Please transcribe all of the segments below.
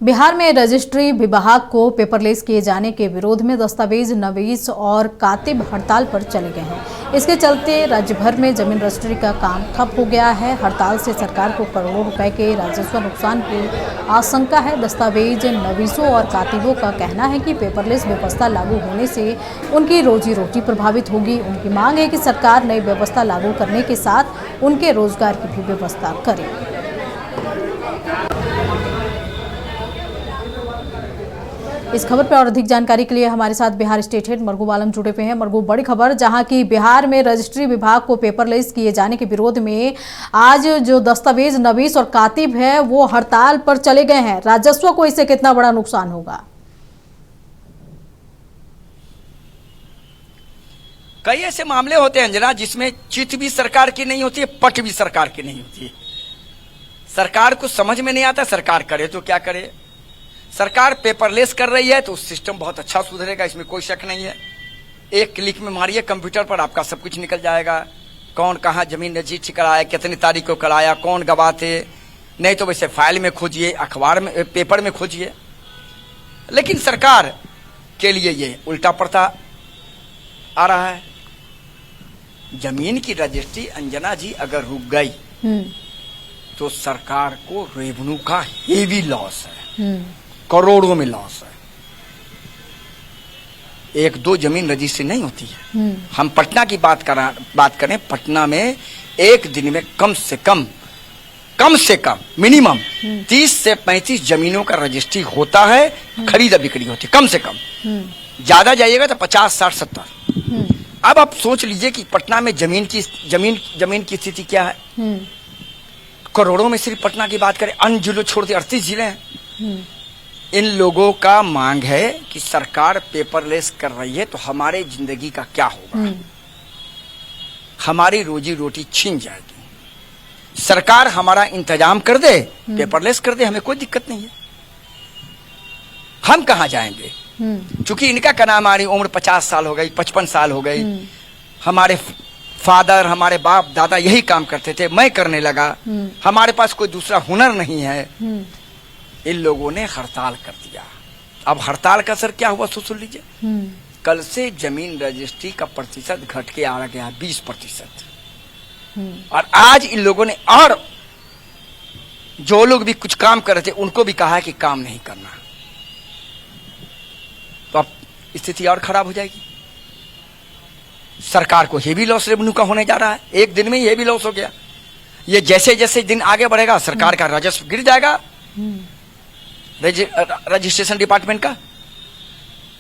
बिहार में रजिस्ट्री विभाग को पेपरलेस किए जाने के विरोध में दस्तावेज नवीस और कातिब हड़ताल पर चले गए हैं। इसके चलते राज्य भर में जमीन रजिस्ट्री का काम ठप हो गया है। हड़ताल से सरकार को करोड़ों रुपए के राजस्व नुकसान की आशंका है। दस्तावेज नवीसों और कातिबों का कहना है कि पेपरलेस व्यवस्था लागू होने से उनकी रोजी रोटी प्रभावित होगी। उनकी मांग है कि सरकार नई व्यवस्था लागू करने के साथ उनके रोजगार की भी व्यवस्था करे। इस खबर पर और अधिक जानकारी के लिए हमारे साथ बिहार स्टेट हेड मरगू आलम जुड़े हुए हैं। मरगू, बड़ी खबर, जहां की बिहार में रजिस्ट्री विभाग को पेपरलेस किए जाने के विरोध में आज जो दस्तावेज नवीस और कातिब है वो हड़ताल पर चले गए हैं। राजस्व को इससे कितना बड़ा नुकसान होगा? कई ऐसे मामले होते हैं अंजना, जिसमें चिट भी सरकार की नहीं होती है, पट भी सरकार की नहीं होती है। सरकार को समझ में नहीं आता सरकार करे तो क्या करे। सरकार पेपरलेस कर रही है तो सिस्टम बहुत अच्छा सुधरेगा, इसमें कोई शक नहीं है। एक क्लिक में मारिए कंप्यूटर पर, आपका सब कुछ निकल जाएगा। कौन कहाँ जमीन रजिस्ट्री कराया, कितनी तारीख को कराया, कौन गवाह थे, नहीं तो वैसे फाइल में खोजिए, अखबार में, पेपर में खोजिए। लेकिन सरकार के लिए ये उल्टा पड़ता आ रहा है। जमीन की रजिस्ट्री अंजना जी अगर रुक गई तो सरकार को रेवेन्यू का हेवी लॉस है, करोड़ों में लॉस है। एक दो जमीन रजिस्ट्री नहीं होती है। हम पटना की बात करें, पटना में एक दिन में कम से कम मिनिमम 30 से 35 जमीनों का रजिस्ट्री होता है, खरीदा बिक्री होती है कम से कम। ज्यादा जाइएगा तो 50, 60, 70। अब आप सोच लीजिए कि पटना में जमीन की स्थिति क्या है। करोड़ों में सिर्फ पटना की बात करें, अन्य जिलों छोड़ के 38 जिले हैं। इन लोगों का मांग है कि सरकार पेपरलेस कर रही है तो हमारे जिंदगी का क्या होगा, हमारी रोजी रोटी छीन जाएगी। सरकार हमारा इंतजाम कर दे, पेपरलेस कर दे, हमें कोई दिक्कत नहीं है। हम कहाँ जाएंगे? चूंकि इनका क्या नाम, हमारी उम्र 50 साल हो गई, 55 साल हो गई। हमारे फादर, हमारे बाप दादा यही काम करते थे, मैं करने लगा। हमारे पास कोई दूसरा हुनर नहीं है। इन लोगों ने हड़ताल कर दिया। अब हड़ताल का असर क्या हुआ सुन लीजिए। कल से जमीन रजिस्ट्री का प्रतिशत घट के आ गया 20%। और आज इन लोगों ने, और जो लोग भी कुछ काम कर रहे थे उनको भी कहा है कि काम नहीं करना। तो अब स्थिति और खराब हो जाएगी। सरकार को हेवी लॉस रेवेन्यू का होने जा रहा है। एक दिन में ही हेवी लॉस हो गया। ये जैसे जैसे दिन आगे बढ़ेगा सरकार का राजस्व गिर जाएगा। रजिस्ट्रेशन डिपार्टमेंट का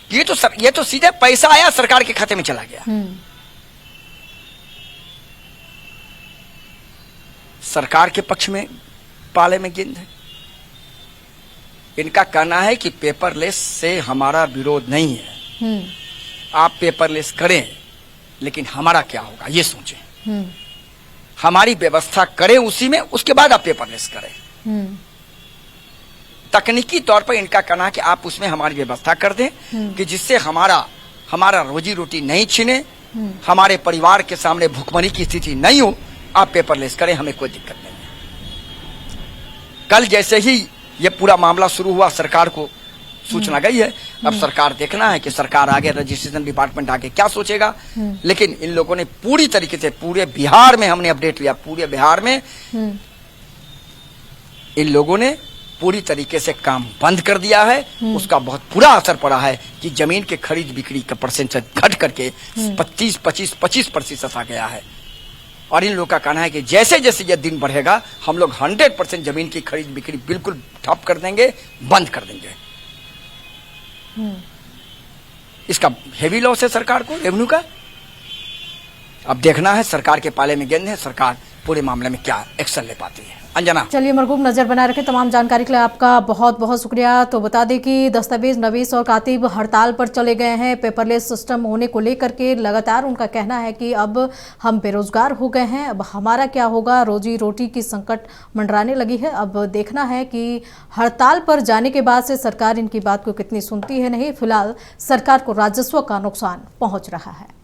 ये तो सीधे पैसा आया सरकार के खाते में चला गया। सरकार के पक्ष में पाले में गेंद है। इनका कहना है कि पेपरलेस से हमारा विरोध नहीं है, आप पेपरलेस करें, लेकिन हमारा क्या होगा ये सोचें। हमारी व्यवस्था करें उसी में, उसके बाद आप पेपरलेस करें। तकनीकी तौर पर इनका कहना है कि आप उसमें हमारी व्यवस्था कर दें कि जिससे हमारा रोजी रोटी नहीं छीने, हमारे परिवार के सामने भुखमरी की स्थिति नहीं हो। आप पेपरलेस करें, हमें कोई दिक्कत नहीं है। कल जैसे ही ये पूरा मामला शुरू हुआ, सरकार को सूचना गई है। अब सरकार देखना है कि सरकार आगे, रजिस्ट्रेशन डिपार्टमेंट आगे क्या सोचेगा। लेकिन इन लोगों ने पूरी तरीके से, पूरे बिहार में हमने अपडेट लिया, पूरे बिहार में इन लोगों ने पूरी तरीके से काम बंद कर दिया है। उसका बहुत बुरा असर पड़ा है कि जमीन के खरीद बिक्री का परसेंटेज घट करके 25% आ गया है। और इन लोगों का कहना है कि जैसे जैसे यह दिन बढ़ेगा हम लोग 100% जमीन की खरीद बिक्री बिल्कुल ठप कर देंगे, बंद कर देंगे। इसका हेवी लॉस है सरकार को रेवेन्यू का। अब देखना है, सरकार के पाले में गेंद है, सरकार पूरे मामले में क्या एक्शन ले पाती है। अंजना, चलिए मरगूब, नजर बनाए रखें। तमाम जानकारी के लिए आपका बहुत बहुत शुक्रिया। तो बता दें कि दस्तावेज नवीस और कातिब हड़ताल पर चले गए हैं। पेपरलेस सिस्टम होने को लेकर के लगातार उनका कहना है कि अब हम बेरोजगार हो गए हैं, अब हमारा क्या होगा, रोजी रोटी की संकट मंडराने लगी है। अब देखना है कि हड़ताल पर जाने के बाद से सरकार इनकी बात को कितनी सुनती है। नहीं, फिलहाल सरकार को राजस्व का नुकसान पहुंच रहा है।